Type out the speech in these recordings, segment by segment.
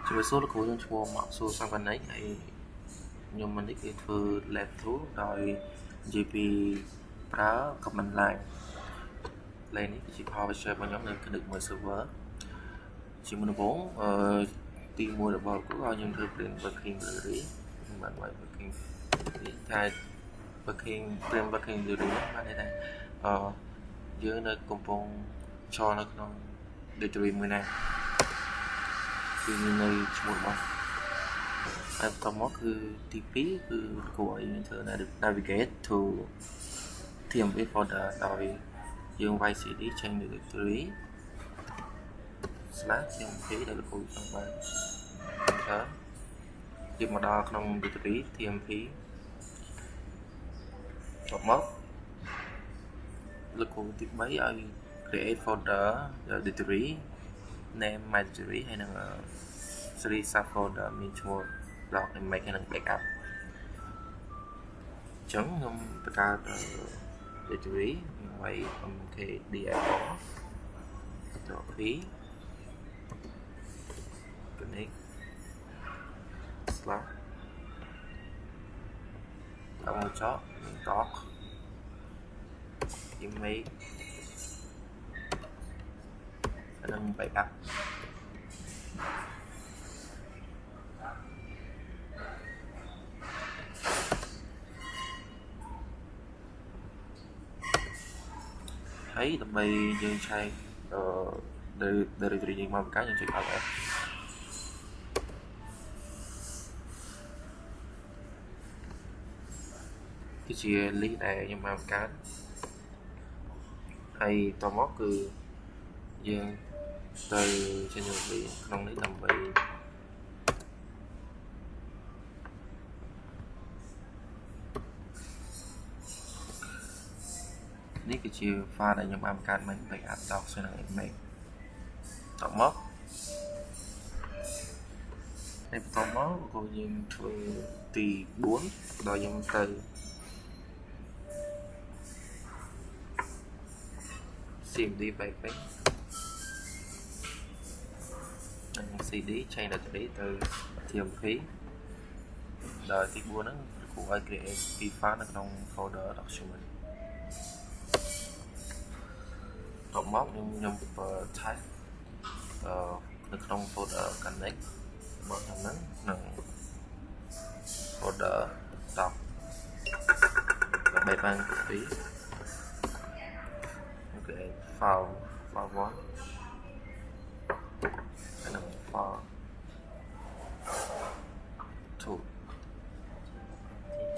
Chúng số là của những chùa mặc số sang phần ấy hay nhưng mình thích thử lẹp thú rồi GP phá comment lại lên chỉ họ share bao nhóm nên được 10 server chỉ muốn 4 team mua được bao cũng bao nhiêu thứ tiền booking rồi bạn ngoài booking thay booking tiền booking rồi đấy mà đây này dưới nơi công phong cho nó không để tùy người này thì nơi một bao em tóm mótคือ TP คือcủa user này được navigate to TMP folder ដោយយើងវាយ CD ចេញពី directory /tmp ដែលលោកគ្រូចង់បាន enter យកមកដល់ក្នុង directory tmp តមកលោកគ្រូទី3ឲ្យ create folder directory name my directory ហើយនឹង series subfolder មានឈ្មោះ block image ហើយនឹង backup អញ្ចឹងខ្ញុំបង្កើត directory ឲ្យ mkdir copy connect slash ដល់មកចោល doc image ហើយនឹង backup thấy tầm bay dương sai directory nhưng mà một cái những chuyện khác cái chia lý này nhưng mà một cái hay to mót cứ dương từ trên đường bị không lấy tầm bayនេះគឺជា file ដែលខ្ញុំបានបង្កើតមិញ backup doc ទៅនឹង image តមកហើយបន្តមកក៏យើងធ្វើទី4ដល់ខ្ញុំទៅ cmd backup និង cd change directory ទៅ tmp ដល់ទី4ហ្នឹងគ្រូឲ្យ create ពី file នៅក្នុង folder document តមកខ្ញុំ type នៅក្នុង folder connect របស់ហ្នឹងនឹង folder doc ដើម្បីបាន copy អូខេ file 1ហើយនឹង file 2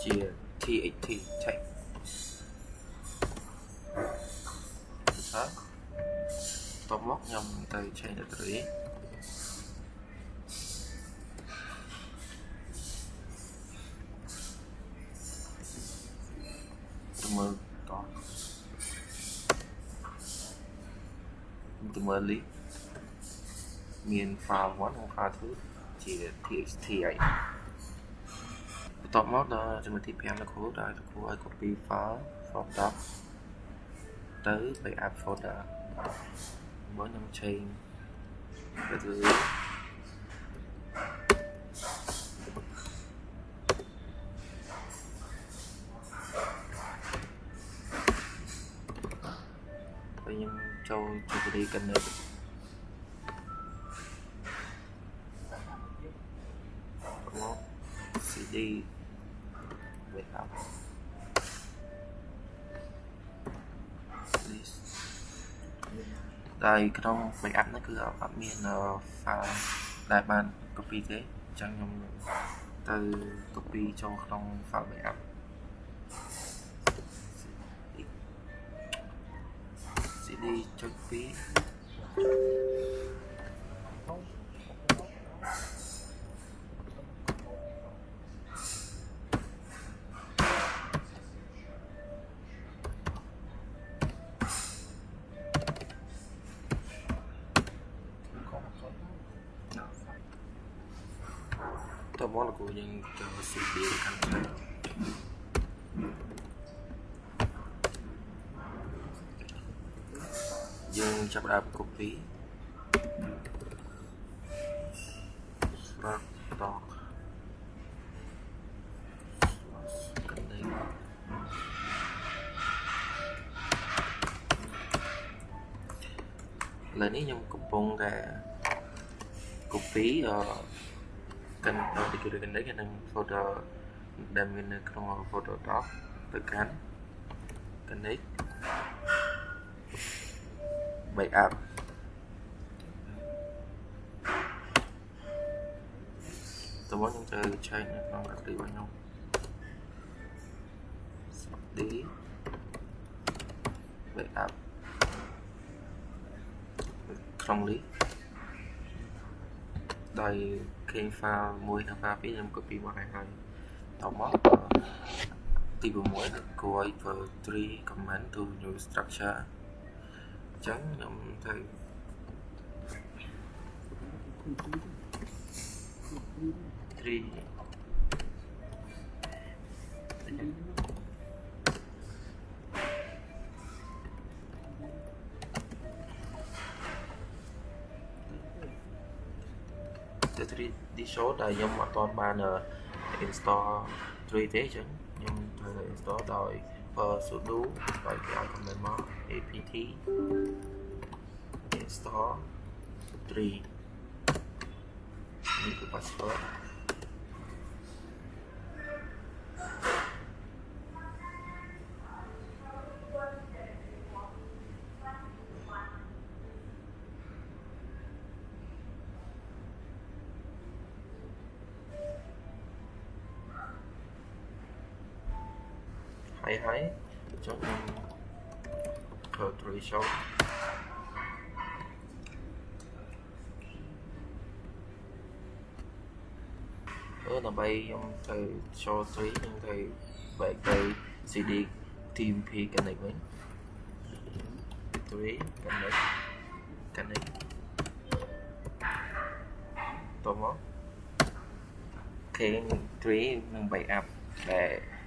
ជា txt text តមកខ្ញុំទៅ change directory ទៅមើលតទៅមើល list មាន file 1និង file 2ជា txt ហើយបន្ទាប់មកដល់ចំណុចទី5លោកគ្រូដែលលោកគ្រូឲ្យ copy file from doc ទៅ backup folder មកខ្ញុំ change ទៅខ្ញុំចូល directory connect មក cd backup tại trong backup nó cứ ở phạm miền file đại ban copy thế chẳng nhầm từ copy cho trong file backup cd cho copy tao muốn là của những cho CD căn dương chấp đạp copy Rock Dog Connect lần này nhung cupong ra copy cần đầu thì cứ được cái đấy cái năng photo đem lên trong photo doc tự cắn connect backup tôi muốn chơi chơi nó đặt đi vào nhau đi backup không lý đây khi pha mùi thằng pha phía em copy vào hai tao móc thì vừa mới được coi vào 3 command to new structure chẳng nhóm thầy three đi số là nhóm mà toàn banner install 3 thế chứ nhóm thầy install đòi sudo đòi cái command mod apt install 3 ini ke password hay cho em show là bay ông thầy show 3 nhưng thầy vậy cây CD team P connect với 3 connect tôi móc cái 3 នឹងbay up ដែល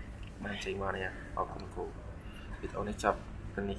បានចេញមកនេះអរគុណគ្រូវីដេអូនេះចប់ទៅនេះ